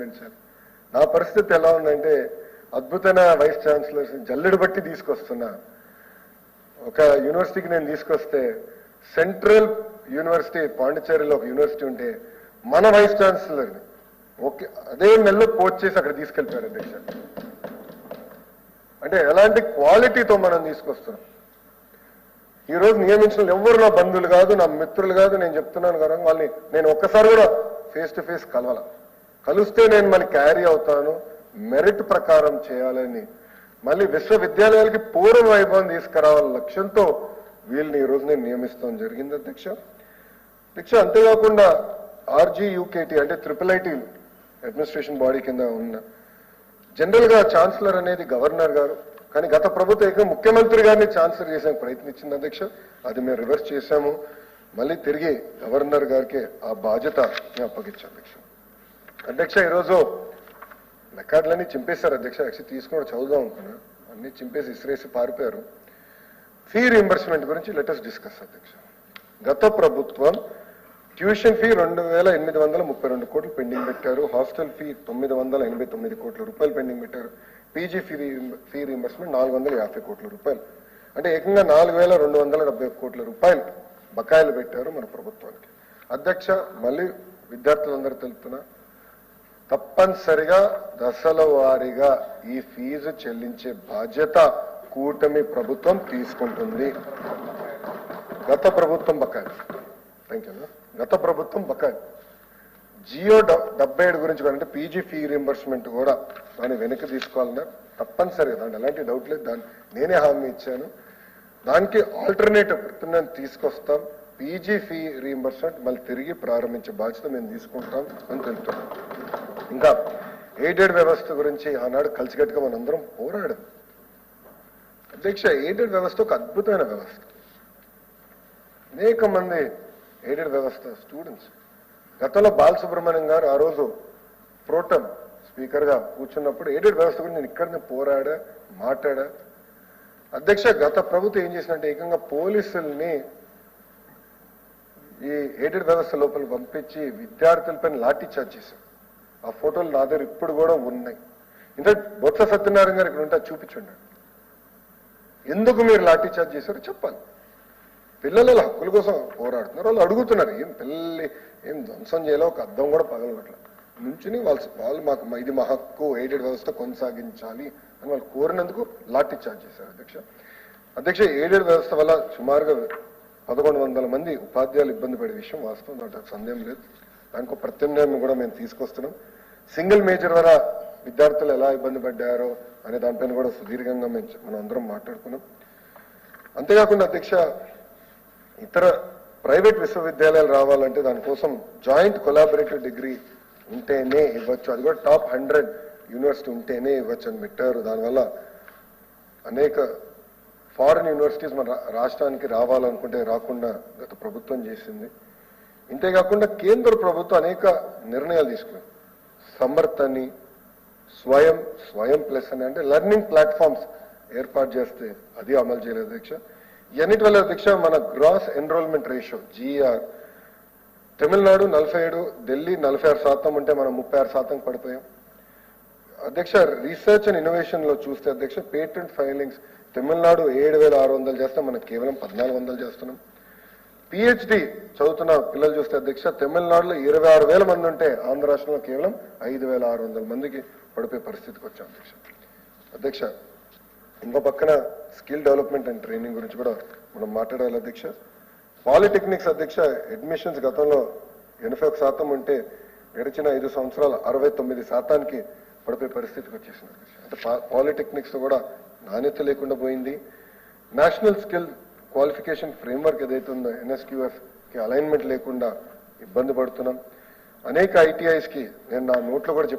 ప్రారంభించాలి. నా పరిస్థితి ఎలా ఉందంటే అద్భుతమైన వైస్ ఛాన్సలర్స్ జల్లెడు బట్టి తీసుకొస్తున్నా. ఒక యూనివర్సిటీకి నేను తీసుకొస్తే సెంట్రల్ యూనివర్సిటీ పాండిచ్చేరిలో ఒక యూనివర్సిటీ ఉంటే మన వైస్ ఛాన్సలర్ని ఓకే అదే నెలలో పోస్ట్ చేసి అక్కడ తీసుకెళ్ళిపోయారు అధ్యక్ష. అంటే ఎలాంటి క్వాలిటీతో మనం తీసుకొస్తున్నాం. ఈరోజు నియమించిన ఎవరు నా బంధువులు కాదు, నా మిత్రులు కాదు. నేను చెప్తున్నాను కదా, వాళ్ళని నేను ఒక్కసారి కూడా ఫేస్ టు ఫేస్ కలవాల. కలిస్తే నేను మళ్ళీ క్యారీ అవుతాను, మెరిట్ ప్రకారం చేయాలని మళ్ళీ విశ్వవిద్యాలయాలకి పూర్వ వైభవం తీసుకురావాల లక్ష్యంతో వీళ్ళని ఈరోజు నేను నియమిస్తాం జరిగింది అధ్యక్ష. అంతేకాకుండా ఆర్జీయూకేటీ అంటే IIIT అడ్మినిస్ట్రేషన్ బాడీ కింద ఉన్న జనరల్ గా ఛాన్సలర్ అనేది గవర్నర్ గారు, కానీ గత ప్రభుత్వం ముఖ్యమంత్రి గారిని ఛాన్సలర్ చేసే ప్రయత్నించింది అధ్యక్ష. అది మేము రివర్స్ చేశాము. మళ్ళీ తిరిగి గవర్నర్ గారికి ఆ బాధ్యత మేము అప్పగించాం అధ్యక్ష. ఈరోజు రికార్డులన్నీ చింపేశారు అధ్యక్ష. యాక్చువల్లీ తీసుకుని చదువుదాం అనుకున్నా, అన్ని చింపేసి ఇసిరేసి పారిపోయారు. ఫీ రీఎంబర్స్మెంట్ గురించి లెటర్స్ డిస్కస్ అధ్యక్ష. గత ప్రభుత్వం ట్యూషన్ ఫీ 2,832 కోట్లు పెండింగ్ పెట్టారు. హాస్టల్ ఫీ 989 కోట్ల రూపాయలు పెండింగ్ పెట్టారు. పీజీ ఫీ రీఎంబర్స్మెంట్ 450 కోట్ల రూపాయలు, అంటే ఏకంగా 4,270 కోట్ల రూపాయలు బకాయిలు పెట్టారు మన ప్రభుత్వానికి అధ్యక్ష. మళ్ళీ విద్యార్థులందరూ తెలుపుతున్నా, తప్పనిసరిగా దశల వారీగా ఈ ఫీజు చెల్లించే బాధ్యత కూటమి ప్రభుత్వం తీసుకుంటుంది. గత ప్రభుత్వం బకాయిలు, థ్యాంక్ యూ. గత ప్రభుత్వం బకాయిలు జియో 77 గురించి కూడా, అంటే పీజీ ఫీ రీఎంబర్స్మెంట్ కూడా దాన్ని వెనక్కి తీసుకోవాలన్నా తప్పనిసరిగా, దాంట్లో ఎలాంటి డౌట్ లేదు. దాన్ని నేనే హామీ ఇచ్చాను. దానికి ఆల్టర్నేటివ్ నేను తీసుకొస్తాం. పీజీ ఫీ రీఎంబర్స్మెంట్ మళ్ళీ తిరిగి ప్రారంభించే బాధ్యత మేము తీసుకుంటాం అని తెలుపుతున్నాం. ఇంకా ఎయిడెడ్ వ్యవస్థ గురించి ఆనాడు కలిసికట్టుగా మనందరం పోరాడాం అధ్యక్ష. ఎయిడెడ్ వ్యవస్థ ఒక అద్భుతమైన వ్యవస్థ. అనేక మంది ఎయిడెడ్ వ్యవస్థ స్టూడెంట్స్, గతంలో బాలసుబ్రహ్మణ్యం గారు ఆ రోజు ప్రోటమ్ స్పీకర్ గా కూర్చున్నప్పుడు ఎయిడెడ్ వ్యవస్థ గురించి నేను ఇక్కడనే పోరాడా, మాట్లాడా అధ్యక్ష. గత ప్రభుత్వం ఏం చేసినట్టే ఏకంగా పోలీసుల్ని ఈ ఎయిడెడ్ వ్యవస్థ లోపల పంపించి విద్యార్థులపైన లాఠీ చార్జ్ చేశారు. ఆ ఫోటోలు నా దగ్గర ఇప్పుడు కూడా ఉన్నాయి. ఇంకా బొత్స సత్యనారాయణ గారు ఇక్కడ ఉంటే చూపించుండారు. ఎందుకు మీరు లాఠీ చార్జ్ చేశారో చెప్పాలి. పిల్లల హక్కుల కోసం పోరాడుతున్నారు, వాళ్ళు అడుగుతున్నారు. ఏం పిల్లల్ని ఏం ధ్వంసం చేయాలో ఒక అద్దం కూడా పగలగట్ల నుంచుని వాళ్ళు మాకు ఇది మా హక్కు, ఎయిడెడ్ వ్యవస్థ కొనసాగించాలి అని వాళ్ళు కోరినందుకు లాఠీ చార్జ్ చేశారు అధ్యక్ష. ఎయిడెడ్ వ్యవస్థ వల్ల సుమారుగా 1,100 మంది ఉపాధ్యాయులు ఇబ్బంది పడే విషయం వాస్తవం, దాంట్లో సందేహం లేదు. దానికి ప్రత్యామ్నాయం కూడా మేము తీసుకొస్తున్నాం. సింగిల్ మేజర్ వల్ల విద్యార్థులు ఎలా ఇబ్బంది పడ్డారో అనే దానిపైన కూడా సుదీర్ఘంగా మనం అందరం మాట్లాడుకున్నాం. అంతేకాకుండా అధ్యక్ష, ఇతర ప్రైవేట్ విశ్వవిద్యాలయాలు రావాలంటే దానికోసం జాయింట్ కొలాబరేటివ్ డిగ్రీ ఉంటేనే ఇవ్వచ్చు, అది కూడా టాప్ 100 యూనివర్సిటీ ఉంటేనే ఇవ్వచ్చు అని పెట్టారు. దానివల్ల అనేక ఫారిన్ యూనివర్సిటీస్ మన రాష్ట్రానికి రావాలనుకుంటే రాకుండా గత ప్రభుత్వం చేసింది. ఇంతేకాకుండా కేంద్ర ప్రభుత్వం అనేక నిర్ణయాలు తీసుకుంది. సమర్థ్ అని, స్వయం ప్లస్ అని, అంటే లెర్నింగ్ ప్లాట్ఫామ్స్ ఏర్పాటు చేస్తే అది అమలు చేయలేదు అధ్యక్ష. ఇవన్నిటి వల్ల అధ్యక్ష మన gross enrolment ratio GR Tamil Nadu 47, Delhi 46% ఉంటే మనం 36% పడిపోయాం అధ్యక్ష. రీసెర్చ్ అండ్ ఇన్నోవేషన్ లో చూస్తే అధ్యక్ష పేటెంట్ ఫైలింగ్స్ తమిళనాడు 7,600 చేస్తే మనం కేవలం 1,400 చేస్తున్నాం. PhD చదువుతున్న పిల్లలు చూస్తే అధ్యక్ష తమిళనాడులో 26,000 మంది ఉంటే ఆంధ్ర రాష్ట్రంలో కేవలం 5,600 మందికి పడిపోయే పరిస్థితికి వచ్చాం అధ్యక్ష. ఇంకో పక్కన స్కిల్ డెవలప్మెంట్ అండ్ ట్రైనింగ్ గురించి కూడా మనం మాట్లాడాలి అధ్యక్ష. పాలిటెక్నిక్స్ అధ్యక్ష అడ్మిషన్స్ గతంలో 81% ఉంటే గడిచిన 5 సంవత్సరాలు 69% పడిపోయే పరిస్థితికి వచ్చేసింది అధ్యక్ష. అంటే పాలిటెక్నిక్స్ కూడా నాణ్యత లేకుండా పోయింది. నేషనల్ స్కిల్ క్వాలిఫికేషన్ ఫ్రేమ్వర్క్ ఏదైతే ఉందో NSQF కి అలైన్మెంట్ లేకుండా ఇబ్బంది పడుతున్నాం. అనేక ITIs కి నేను నా నోట్లో కూడా